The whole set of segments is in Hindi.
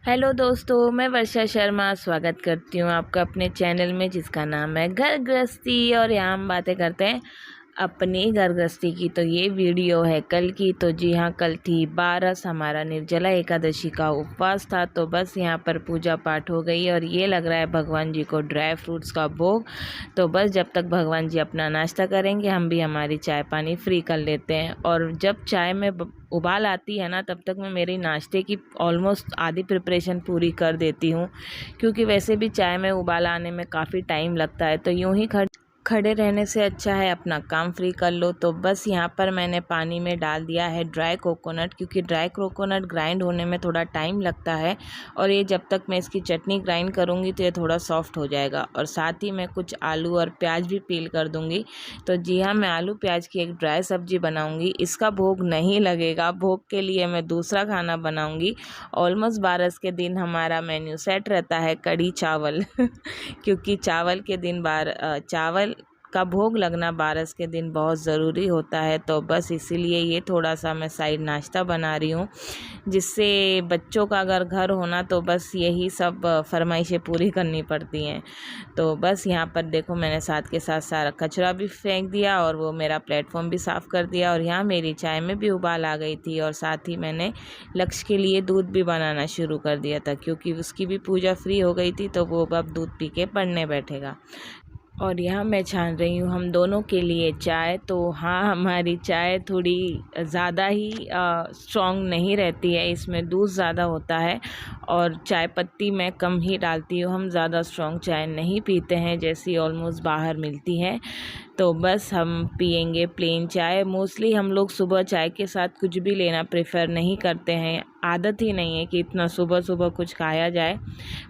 हेलो दोस्तों, मैं वर्षा शर्मा स्वागत करती हूँ आपका अपने चैनल में जिसका नाम है घर गृहस्थी। और यहाँ हम बातें करते हैं अपनी घर गृहस्थी की। तो ये वीडियो है कल की। तो जी हाँ, कल थी 12, हमारा निर्जला एकादशी का उपवास था। तो बस यहाँ पर पूजा पाठ हो गई और ये लग रहा है भगवान जी को ड्राई फ्रूट्स का भोग। तो बस जब तक भगवान जी अपना नाश्ता करेंगे हम भी हमारी चाय पानी फ्री कर लेते हैं। और जब चाय में उबाल आती है ना, तब तक मैं मेरी नाश्ते की ऑलमोस्ट आधी प्रिपरेशन पूरी कर देती हूँ, क्योंकि वैसे भी चाय में उबाल आने में काफ़ी टाइम लगता है। तो यूं ही खड़े रहने से अच्छा है अपना काम फ्री कर लो। तो बस यहाँ पर मैंने पानी में डाल दिया है ड्राई कोकोनट, क्योंकि ड्राई कोकोनट ग्राइंड होने में थोड़ा टाइम लगता है और ये जब तक मैं इसकी चटनी ग्राइंड करूँगी तो ये थोड़ा सॉफ्ट हो जाएगा। और साथ ही मैं कुछ आलू और प्याज भी पील कर दूँगी। तो जी हाँ, मैं आलू प्याज की एक ड्राई सब्जी बनाऊँगी। इसका भोग नहीं लगेगा, भोग के लिए मैं दूसरा खाना बनाऊँगी। ऑलमोस्ट 12 के दिन हमारा मेन्यू सेट रहता है कढ़ी चावल क्योंकि चावल के दिन चावल का भोग लगना 12 के दिन बहुत ज़रूरी होता है। तो बस इसीलिए ये थोड़ा सा मैं साइड नाश्ता बना रही हूँ, जिससे बच्चों का अगर घर होना तो बस यही सब फरमाइशें पूरी करनी पड़ती हैं। तो बस यहाँ पर देखो, मैंने साथ के साथ सारा कचरा भी फेंक दिया और वो मेरा प्लेटफॉर्म भी साफ़ कर दिया। और यहाँ मेरी चाय में भी उबाल आ गई थी और साथ ही मैंने लक्ष्य के लिए दूध भी बनाना शुरू कर दिया था, क्योंकि उसकी भी पूजा फ्री हो गई थी। तो वो अब दूध पी के पढ़ने बैठेगा। और यहाँ मैं छान रही हूँ हम दोनों के लिए चाय। तो हाँ, हमारी चाय थोड़ी ज़्यादा ही स्ट्रॉन्ग नहीं रहती है, इसमें दूध ज़्यादा होता है और चाय पत्ती मैं कम ही डालती हूँ। हम ज़्यादा स्ट्रॉन्ग चाय नहीं पीते हैं जैसी ऑलमोस्ट बाहर मिलती है। तो बस हम पियेंगे प्लेन चाय। मोस्टली हम लोग सुबह चाय के साथ कुछ भी लेना प्रेफर नहीं करते हैं, आदत ही नहीं है कि इतना सुबह सुबह कुछ खाया जाए।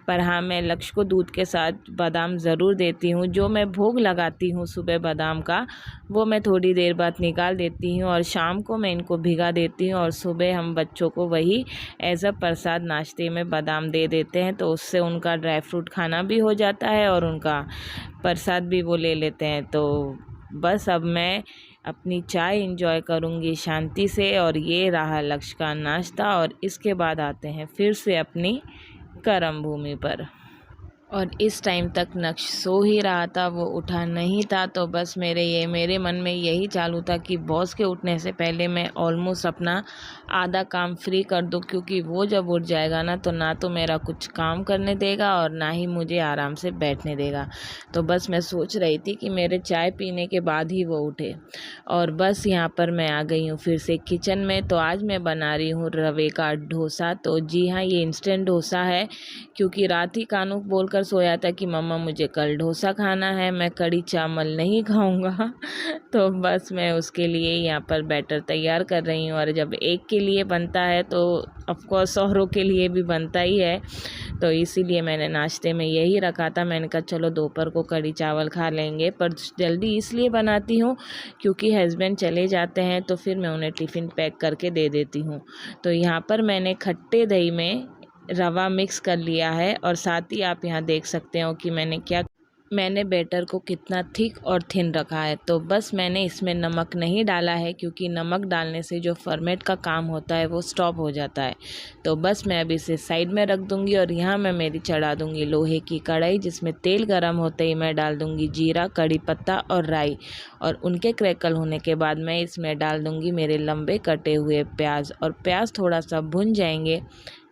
पर हाँ, मैं लक्ष्य को दूध के साथ बादाम ज़रूर देती हूँ। जो मैं भोग लगाती हूँ सुबह बादाम का, वो मैं थोड़ी देर बाद निकाल देती हूँ और शाम को मैं इनको भिगा देती हूँ और सुबह हम बच्चों को वही एज अ प्रसाद नाश्ते में बादाम दे देते हैं। तो उससे उनका ड्राई फ्रूट खाना भी हो जाता है और उनका प्रसाद भी वो ले लेते हैं। तो बस अब मैं अपनी चाय इंजॉय करूँगी शांति से। और ये रहा लक्ष्य का नाश्ता और इसके बाद आते हैं फिर से अपनी कर्म भूमि पर। और इस टाइम तक नक्श सो ही रहा था, वो उठा नहीं था। तो बस मेरे मन में यही चालू था कि बॉस के उठने से पहले मैं ऑलमोस्ट अपना आधा काम फ्री कर दूं, क्योंकि वो जब उठ जाएगा ना तो ना तो मेरा कुछ काम करने देगा और ना ही मुझे आराम से बैठने देगा। तो बस मैं सोच रही थी कि मेरे चाय पीने के बाद ही वो उठे। और बस यहाँ पर मैं आ गई हूँ फिर से किचन में। तो आज मैं बना रही हूँ रवे का डोसा। तो जी हाँ, ये इंस्टेंट डोसा है, क्योंकि रात ही कानूक बोलकर सोया था कि मम्मा मुझे कल डोसा खाना है, मैं कढ़ी चावल नहीं खाऊंगा तो बस मैं उसके लिए यहाँ पर बैटर तैयार कर रही हूँ। और जब एक के लिए बनता है तो ऑफकोर्स औरों के लिए भी बनता ही है। तो इसीलिए मैंने नाश्ते में यही रखा था। मैंने कहा चलो दोपहर को कढ़ी चावल खा लेंगे, पर जल्दी इसलिए बनाती हूँ क्योंकि हस्बैंड चले जाते हैं तो फिर मैं उन्हें टिफ़िन पैक करके दे देती हूँ। तो यहाँ पर मैंने खट्टे दही में रवा मिक्स कर लिया है और साथ ही आप यहाँ देख सकते हो कि मैंने बैटर को कितना थिक और थिन रखा है। तो बस मैंने इसमें नमक नहीं डाला है, क्योंकि नमक डालने से जो फर्मेंट का काम होता है वो स्टॉप हो जाता है। तो बस मैं अभी इसे साइड में रख दूंगी और यहाँ मैं मेरी चढ़ा दूंगी लोहे की कढ़ाई, जिसमें तेल गरम होते ही मैं डाल दूंगी जीरा, कड़ी पत्ता और राई। और उनके क्रैकल होने के बाद मैं इसमें डाल दूंगी मेरे लंबे कटे हुए प्याज। और प्याज थोड़ा सा भुन जाएंगे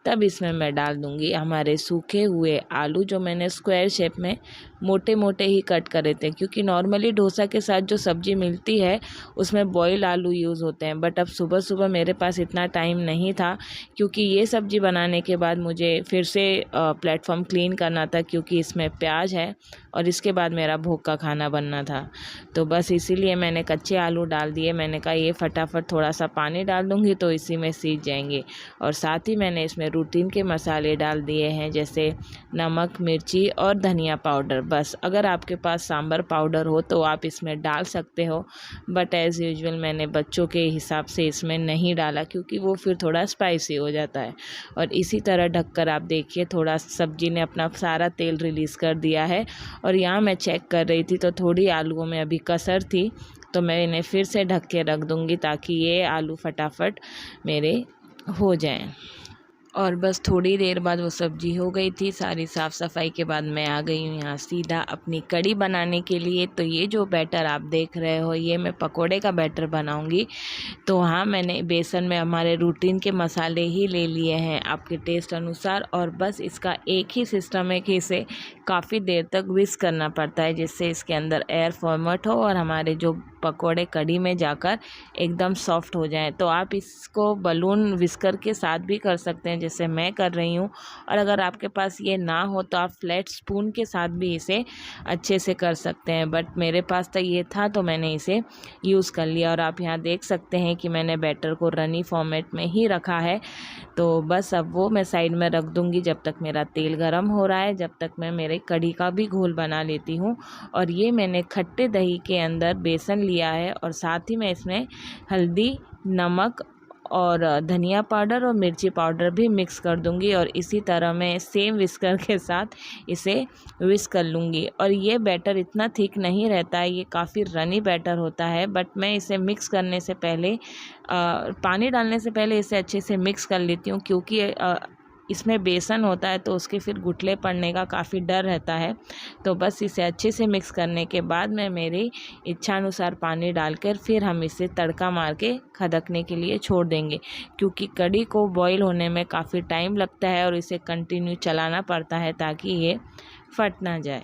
तब इसमें मैं डाल दूंगी हमारे सूखे हुए आलू, जो मैंने स्क्वायर शेप में मोटे मोटे ही कट करे थे, क्योंकि नॉर्मली डोसा के साथ जो सब्ज़ी मिलती है उसमें बॉयल आलू यूज़ होते हैं। बट अब सुबह सुबह मेरे पास इतना टाइम नहीं था, क्योंकि ये सब्ज़ी बनाने के बाद मुझे फिर से प्लेटफॉर्म क्लीन करना था, क्योंकि इसमें प्याज है और इसके बाद मेरा भोग का खाना बनना था। तो बस इसीलिए मैंने कच्चे आलू डाल दिए। मैंने कहा ये फटाफट थोड़ा सा पानी डाल दूँगी तो इसी में सीज जाएंगे। और साथ ही मैंने इसमें रूटीन के मसाले डाल दिए हैं, जैसे नमक, मिर्ची और धनिया पाउडर। बस अगर आपके पास सांभर पाउडर हो तो आप इसमें डाल सकते हो, बट एज़ यूजुअल मैंने बच्चों के हिसाब से इसमें नहीं डाला, क्योंकि वो फिर थोड़ा स्पाइसी हो जाता है। और इसी तरह ढककर आप देखिए थोड़ा सब्जी ने अपना सारा तेल रिलीज़ कर दिया है। और यहाँ मैं चेक कर रही थी तो थोड़ी आलूओं में अभी कसर थी, तो मैं इन्हें फिर से ढक के रख दूँगी ताकि ये आलू फटाफट मेरे हो जाएं। और बस थोड़ी देर बाद वो सब्ज़ी हो गई थी। सारी साफ़ सफाई के बाद मैं आ गई हूँ यहाँ सीधा अपनी कड़ी बनाने के लिए। तो ये जो बैटर आप देख रहे हो ये मैं पकोड़े का बैटर बनाऊँगी। तो हाँ, मैंने बेसन में हमारे रूटीन के मसाले ही ले लिए हैं आपके टेस्ट अनुसार, और बस इसका एक ही सिस्टम है कि इसे काफ़ी देर तक विस्क करना पड़ता है जिससे इसके अंदर एयर फॉर्मेट हो और हमारे जो पकोड़े कड़ी में जाकर एकदम सॉफ्ट हो जाएं। तो आप इसको बलून विस्कर के साथ भी कर सकते हैं जैसे मैं कर रही हूँ, और अगर आपके पास ये ना हो तो आप फ्लैट स्पून के साथ भी इसे अच्छे से कर सकते हैं। बट मेरे पास तो ये था तो मैंने इसे यूज़ कर लिया। और आप यहाँ देख सकते हैं कि मैंने बैटर को रनी फॉर्मेट में ही रखा है। तो बस अब वो मैं साइड में रख दूँगी जब तक मेरा तेल गर्म हो रहा है, जब तक मैं मेरे कड़ी का भी घोल बना लेती हूँ। और ये मैंने खट्टे दही के अंदर बेसन लिया है और साथ ही मैं इसमें हल्दी, नमक और धनिया पाउडर और मिर्ची पाउडर भी मिक्स कर दूंगी, और इसी तरह मैं सेम विस्कर के साथ इसे विस्क कर लूँगी। और ये बैटर इतना थिक नहीं रहता है, ये काफ़ी रनी बैटर होता है। बट मैं इसे मिक्स करने से पहले पानी डालने से पहले इसे अच्छे से मिक्स कर लेती हूँ, क्योंकि इसमें बेसन होता है तो उसके फिर गुठले पड़ने का काफ़ी डर रहता है। तो बस इसे अच्छे से मिक्स करने के बाद मैं मेरी इच्छानुसार पानी डालकर फिर हम इसे तड़का मार के खदकने के लिए छोड़ देंगे, क्योंकि कड़ी को बॉईल होने में काफ़ी टाइम लगता है और इसे कंटिन्यू चलाना पड़ता है ताकि ये फट ना जाए।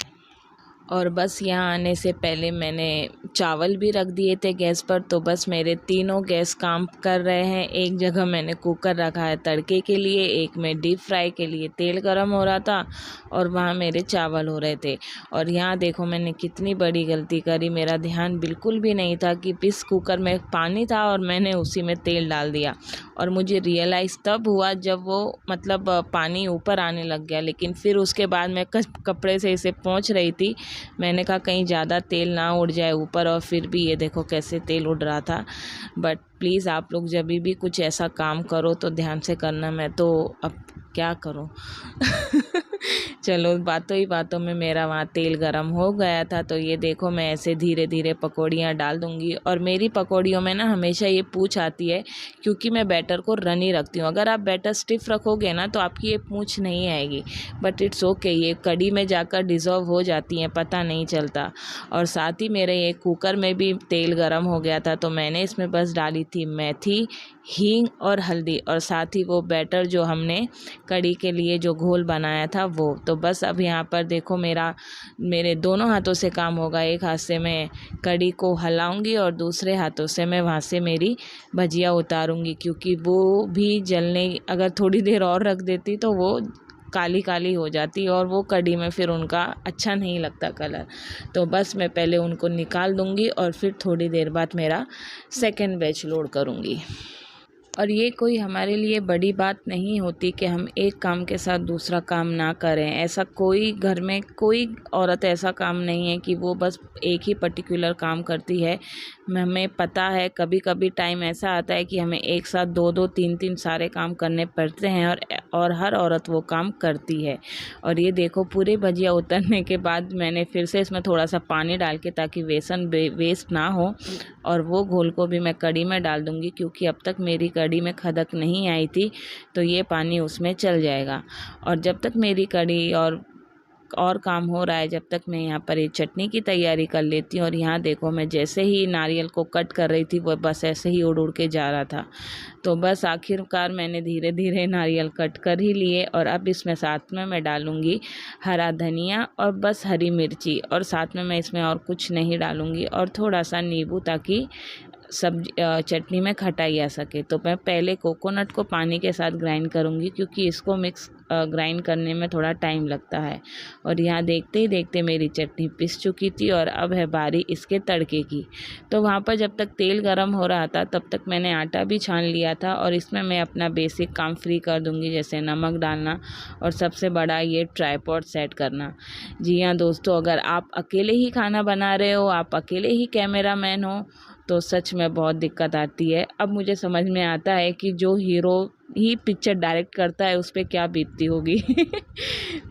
और बस यहाँ आने से पहले मैंने चावल भी रख दिए थे गैस पर। तो बस मेरे तीनों गैस काम कर रहे हैं। एक जगह मैंने कुकर रखा है तड़के के लिए, एक में डीप फ्राई के लिए तेल गरम हो रहा था, और वहाँ मेरे चावल हो रहे थे। और यहाँ देखो मैंने कितनी बड़ी गलती करी, मेरा ध्यान बिल्कुल भी नहीं था कि इस कुकर में पानी था और मैंने उसी में तेल डाल दिया। और मुझे रियलाइज़ तब हुआ जब वो पानी ऊपर आने लग गया। लेकिन फिर उसके बाद मैं कपड़े से इसे पोंछ रही थी। मैंने कहा कहीं ज़्यादा तेल ना उड़ जाए ऊपर, और फिर भी ये देखो कैसे तेल उड़ रहा था। बट प्लीज़ आप लोग जब भी कुछ ऐसा काम करो तो ध्यान से करना। मैं तो अब क्या करूं चलो, बातों ही बातों में मेरा वहाँ तेल गरम हो गया था। तो ये देखो मैं ऐसे धीरे धीरे पकौड़ियाँ डाल दूँगी। और मेरी पकौड़ियों में ना हमेशा ये पूँछ आती है, क्योंकि मैं बैटर को रनी रखती हूँ। अगर आप बैटर स्टिफ रखोगे ना तो आपकी ये पूँछ नहीं आएगी। बट इट्स ओके, ये कड़ी में जाकर डिज़ोल्व हो जाती हैं, पता नहीं चलता। और साथ ही मेरे ये कुकर में भी तेल गरम हो गया था, तो मैंने इसमें बस डाली थी मेथी, हींग और हल्दी, और साथ ही वो बैटर जो हमने कड़ी के लिए जो घोल बनाया था वो। तो बस अब यहाँ पर देखो मेरे दोनों हाथों से काम होगा। एक हाथ से मैं कड़ी को हिलाऊंगी और दूसरे हाथों से मैं वहाँ से मेरी भजिया उतारूंगी, क्योंकि वो भी जलने, अगर थोड़ी देर और रख देती तो वो काली काली हो जाती और वो कड़ी में फिर उनका अच्छा नहीं लगता कलर। तो बस मैं पहले उनको निकाल दूंगी और फिर थोड़ी देर बाद मेरा सेकंड बैच लोड करूंगी। और ये कोई हमारे लिए बड़ी बात नहीं होती कि हम एक काम के साथ दूसरा काम ना करें। ऐसा कोई घर में कोई औरत ऐसा काम नहीं है कि वो बस एक ही पर्टिकुलर काम करती है। हमें पता है कभी कभी टाइम ऐसा आता है कि हमें एक साथ दो दो तीन तीन सारे काम करने पड़ते हैं, और हर औरत वो काम करती है। और ये देखो पूरे भजिया उतरने के बाद मैंने फिर से इसमें थोड़ा सा पानी डाल के, ताकि बेसन वेस्ट ना हो, और वो घोल को भी मैं कड़ी में डाल दूंगी, क्योंकि अब तक मेरी कड़ी में खदक नहीं आई थी। तो ये पानी उसमें चल जाएगा। और जब तक मेरी कड़ी और काम हो रहा है, जब तक मैं यहाँ पर ये चटनी की तैयारी कर लेती हूँ। और यहाँ देखो मैं जैसे ही नारियल को कट कर रही थी वो बस ऐसे ही उड़ के जा रहा था। तो बस आखिरकार मैंने धीरे धीरे नारियल कट कर ही लिए। और अब इसमें साथ में मैं डालूँगी हरा धनिया और बस हरी मिर्ची, और साथ में मैं इसमें और कुछ नहीं डालूँगी, और थोड़ा सा नींबू, ताकि सब्जी चटनी में खटाई आ सके। तो मैं पहले कोकोनट को पानी के साथ ग्राइंड करूँगी, क्योंकि इसको मिक्स ग्राइंड करने में थोड़ा टाइम लगता है। और यहाँ देखते ही देखते मेरी चटनी पिस चुकी थी, और अब है बारी इसके तड़के की। तो वहाँ पर जब तक तेल गरम हो रहा था तब तक मैंने आटा भी छान लिया था, और इसमें मैं अपना बेसिक काम फ्री कर दूँगी, जैसे नमक डालना और सबसे बड़ा ये ट्राइपॉड सेट करना। जी हाँ दोस्तों, अगर आप अकेले ही खाना बना रहे हो, आप अकेले ही कैमरामैन हो, तो सच में बहुत दिक्कत आती है। अब मुझे समझ में आता है कि जो हीरो ही पिक्चर डायरेक्ट करता है उस पर क्या बीतती होगी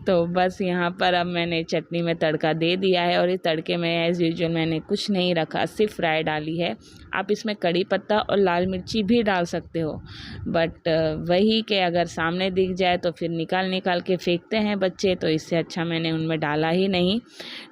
तो बस यहाँ पर अब मैंने चटनी में तड़का दे दिया है, और इस तड़के में एज़ यूजुअल मैंने कुछ नहीं रखा, सिर्फ फ्राई डाली है आप इसमें कड़ी पत्ता और लाल मिर्ची भी डाल सकते हो, बट वही कि अगर सामने दिख जाए तो फिर निकाल के फेंकते हैं बच्चे, तो इससे अच्छा मैंने उनमें डाला ही नहीं।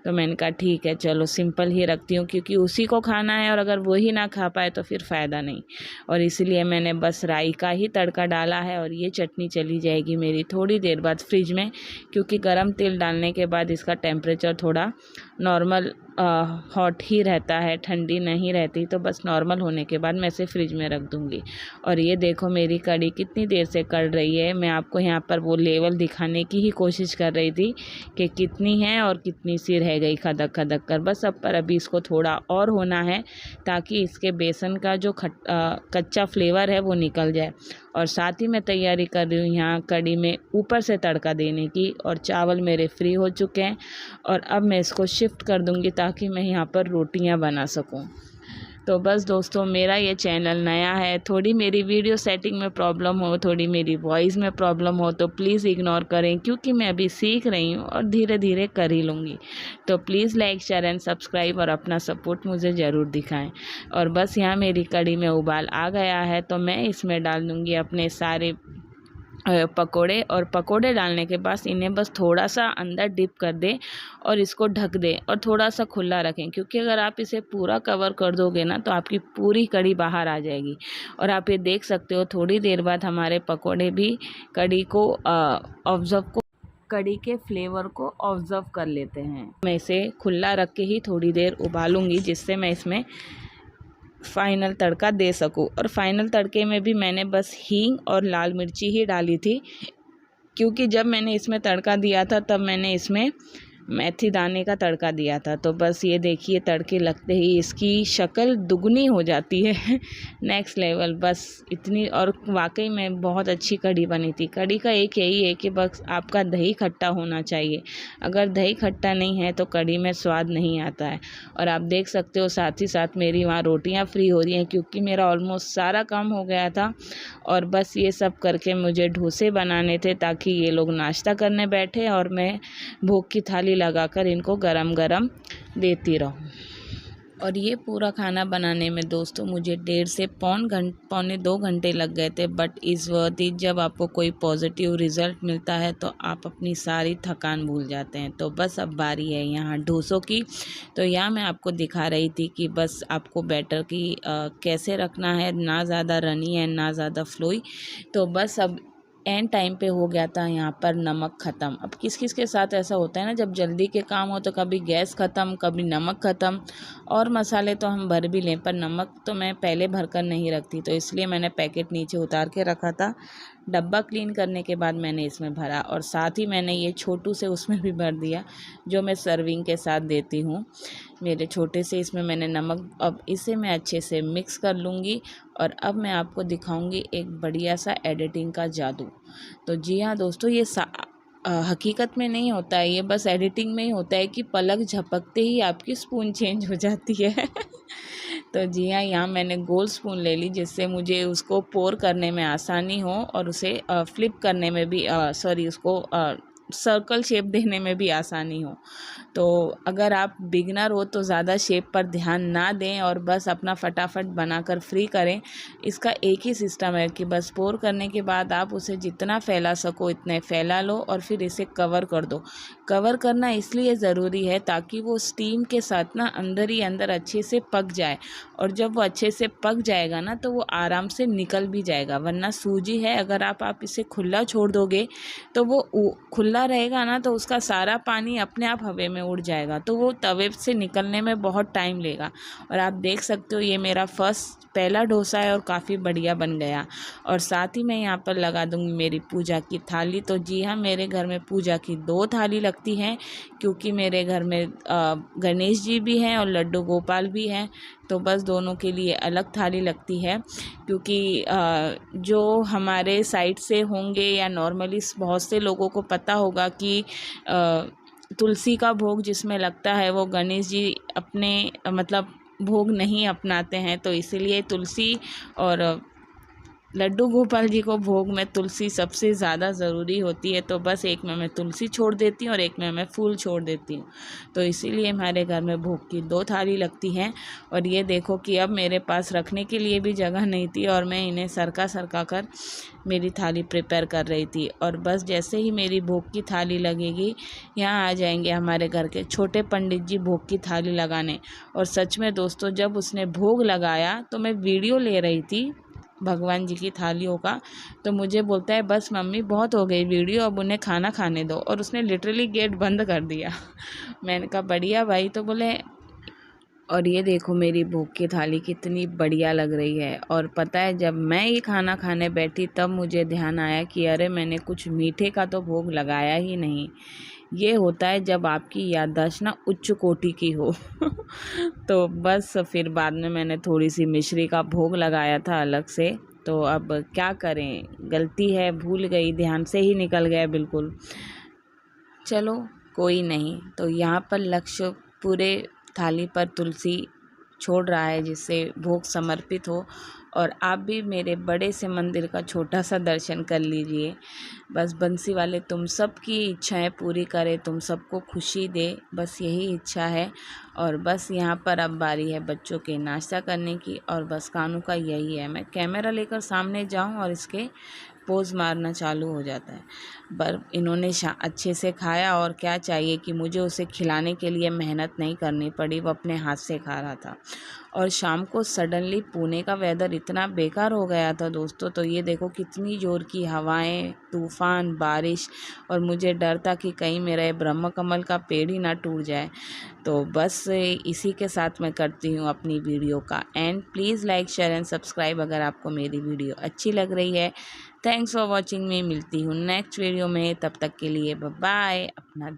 तो मैंने कहा ठीक है चलो सिंपल ही रखती हूँ, क्योंकि उसी को खाना है और अगर वही ना खा पाए तो फिर फ़ायदा नहीं। और इसलिए मैंने बस राई का ही तड़का डाला है। और ये चटनी चली जाएगी मेरी थोड़ी देर बाद फ्रिज में, क्योंकि गरम तेल डालने के बाद इसका टेम्परेचर थोड़ा नॉर्मल हॉट ही रहता है, ठंडी नहीं रहती। तो बस नॉर्मल होने के बाद मैं इसे फ्रिज में रख दूँगी। और ये देखो मेरी कढ़ी कितनी देर से कढ़ रही है। मैं आपको यहाँ पर वो लेवल दिखाने की ही कोशिश कर रही थी कि कितनी है और कितनी सी रह गई खदक खदक कर। बस अब पर अभी इसको थोड़ा और होना है, ताकि इसके बेसन का जो कच्चा फ्लेवर है वो निकल जाए। और साथ ही मैं तैयारी कर रही हूँ यहाँ कढ़ी में ऊपर से तड़का देने की। और चावल मेरे फ्री हो चुके हैं और अब मैं इसको शिफ्ट कर दूँगी ताकि मैं यहाँ पर रोटियाँ बना सकूँ। तो बस दोस्तों, मेरा ये चैनल नया है, थोड़ी मेरी वीडियो सेटिंग में प्रॉब्लम हो, थोड़ी मेरी वॉइस में प्रॉब्लम हो तो प्लीज़ इग्नोर करें, क्योंकि मैं अभी सीख रही हूँ और धीरे धीरे कर ही लूँगी। तो please like share and subscribe और अपना सपोर्ट मुझे ज़रूर दिखाएं। और बस यहाँ मेरी कढ़ी में उबाल आ गया है, तो मैं इसमें डाल दूँगी अपने सारे पकोड़े। और पकोड़े डालने के बाद इन्हें बस थोड़ा सा अंदर डिप कर दें और इसको ढक दें और थोड़ा सा खुला रखें, क्योंकि अगर आप इसे पूरा कवर कर दोगे ना तो आपकी पूरी कढ़ी बाहर आ जाएगी। और आप ये देख सकते हो थोड़ी देर बाद हमारे पकोड़े भी कढ़ी के फ्लेवर को ऑब्जर्व कर लेते हैं। मैं इसे खुला रख के ही थोड़ी देर उबालूंगी, जिससे मैं इसमें फ़ाइनल तड़का दे सकूं। और फाइनल तड़के में भी मैंने बस हींग और लाल मिर्ची ही डाली थी, क्योंकि जब मैंने इसमें तड़का दिया था तब मैंने इसमें मेथी दाने का तड़का दिया था। तो बस ये देखिए तड़के लगते ही इसकी शक्ल दुगनी हो जाती है नेक्स्ट लेवल। बस इतनी, और वाकई में बहुत अच्छी कढ़ी बनी थी। कढ़ी का एक यही है कि बस आपका दही खट्टा होना चाहिए। अगर दही खट्टा नहीं है तो कढ़ी में स्वाद नहीं आता है। और आप देख सकते हो साथ ही साथ मेरी वहाँ रोटियाँ फ्री हो रही हैं, क्योंकि मेरा ऑलमोस्ट सारा काम हो गया था। और बस ये सब करके मुझे डोसे बनाने थे, ताकि ये लोग नाश्ता करने बैठे और मैं भोग की थाली लगाकर इनको गरम गरम देती रहूं। और ये पूरा खाना बनाने में दोस्तों मुझे 1.5 से पौने 2 घंटे लग गए थे, बट इस वर्थ इट। जब आपको कोई पॉजिटिव रिज़ल्ट मिलता है तो आप अपनी सारी थकान भूल जाते हैं। तो बस अब बारी है यहाँ डोसों की। तो यहाँ मैं आपको दिखा रही थी कि बस आपको बैटर की कैसे रखना है, ना ज़्यादा रनी है ना ज़्यादा फ्लोई। तो बस अब एंड टाइम पे हो गया था यहाँ पर नमक ख़त्म। अब किस किस के साथ ऐसा होता है ना, जब जल्दी के काम हो तो कभी गैस ख़त्म, कभी नमक ख़त्म। और मसाले तो हम भर भी लें, पर नमक तो मैं पहले भर कर नहीं रखती, तो इसलिए मैंने पैकेट नीचे उतार के रखा था। डब्बा क्लीन करने के बाद मैंने इसमें भरा, और साथ ही मैंने ये छोटू से उसमें भी भर दिया, जो मैं सर्विंग के साथ देती हूँ मेरे छोटे से। इसमें मैंने नमक, अब इसे मैं अच्छे से मिक्स कर लूँगी। और अब मैं आपको दिखाऊंगी एक बढ़िया सा एडिटिंग का जादू। तो जी हाँ दोस्तों, ये हकीकत में नहीं होता है, ये बस एडिटिंग में ही होता है कि पलक झपकते ही आपकी स्पून चेंज हो जाती है तो जी हाँ, यहाँ मैंने गोल स्पून ले ली, जिससे मुझे उसको पोर करने में आसानी हो और उसे फ्लिप करने में भी उसको सर्कल शेप देने में भी आसानी हो। तो अगर आप बिगनर हो तो ज़्यादा शेप पर ध्यान ना दें और बस अपना फटाफट बनाकर फ्री करें। इसका एक ही सिस्टम है कि बस पोर करने के बाद आप उसे जितना फैला सको इतने फैला लो और फिर इसे कवर कर दो। कवर करना इसलिए ज़रूरी है ताकि वो स्टीम के साथ ना अंदर ही अंदर अच्छे से पक जाए, और जब वो अच्छे से पक जाएगा ना तो वो आराम से निकल भी जाएगा। वरना सूजी है, अगर आप इसे खुला छोड़ दोगे तो वो खुला रहेगा ना, तो उसका सारा पानी अपने आप हवा में उड़ जाएगा, तो वो तवे से निकलने में बहुत टाइम लेगा। और आप देख सकते हो ये मेरा पहला डोसा है और काफ़ी बढ़िया बन गया। और साथ ही मैं यहाँ पर लगा दूँगी मेरी पूजा की थाली। तो जी हाँ, मेरे घर में पूजा की 2 थाली लगती हैं, क्योंकि मेरे घर में गणेश जी भी हैं और लड्डू गोपाल भी हैं। तो बस दोनों के लिए अलग थाली लगती है, क्योंकि जो हमारे साइड से होंगे या नॉर्मली बहुत से लोगों को पता होगा कि तुलसी का भोग जिसमें लगता है वो गणेश जी अपने भोग नहीं अपनाते हैं, तो इसीलिए तुलसी और लड्डू गोपाल जी को भोग में तुलसी सबसे ज़्यादा ज़रूरी होती है, तो बस एक में मैं तुलसी छोड़ देती हूँ और एक में मैं फूल छोड़ देती हूँ। तो इसीलिए हमारे घर में भोग की 2 थाली लगती हैं। और ये देखो कि अब मेरे पास रखने के लिए भी जगह नहीं थी और मैं इन्हें सरका कर मेरी थाली प्रिपेयर कर रही थी। और बस जैसे ही मेरी भोग की थाली लगेगी, यहाँ आ जाएंगे हमारे घर के छोटे पंडित जी भोग की थाली लगाने। और सच में दोस्तों, जब उसने भोग लगाया तो मैं वीडियो ले रही थी भगवान जी की थालियों का, तो मुझे बोलता है बस मम्मी बहुत हो गई वीडियो, अब उन्हें खाना खाने दो। और उसने लिटरली गेट बंद कर दिया। मैंने कहा बढ़िया भाई। तो बोले, और ये देखो मेरी भोग की थाली कितनी बढ़िया लग रही है। और पता है, जब मैं ये खाना खाने बैठी तब मुझे ध्यान आया कि अरे मैंने कुछ मीठे का तो भोग लगाया ही नहीं। ये होता है जब आपकी याददाश्त ना उच्च कोटि की हो। तो बस फिर बाद में मैंने थोड़ी सी मिश्री का भोग लगाया था अलग से। तो अब क्या करें, गलती है, भूल गई, ध्यान से ही निकल गया बिल्कुल। चलो कोई नहीं। तो यहाँ पर लक्ष्य पूरे थाली पर तुलसी छोड़ रहा है जिससे भोग समर्पित हो। और आप भी मेरे बड़े से मंदिर का छोटा सा दर्शन कर लीजिए। बस बंसी वाले तुम सबकी इच्छाएं पूरी करे, तुम सबको खुशी दे, बस यही इच्छा है। और बस यहाँ पर अब बारी है बच्चों के नाश्ता करने की। और बस कानू का यही है, मैं कैमरा लेकर सामने जाऊँ और इसके पोज मारना चालू हो जाता है। पर इन्होंने अच्छे से खाया, और क्या चाहिए कि मुझे उसे खिलाने के लिए मेहनत नहीं करनी पड़ी, वो अपने हाथ से खा रहा था। और शाम को सडनली पुणे का वेदर इतना बेकार हो गया था दोस्तों। तो ये देखो कितनी ज़ोर की हवाएं, तूफ़ान, बारिश, और मुझे डर था कि कहीं मेरा ये ब्रह्म कमल का पेड़ ही ना टूट जाए। तो बस इसी के साथ मैं करती हूँ अपनी वीडियो का and. Please like, share and subscribe अगर आपको मेरी वीडियो अच्छी लग रही है। थैंक्स फॉर वॉचिंग मी। मिलती हूँ नेक्स्ट वीडियो में, तब तक के लिए बाय बाय। अपना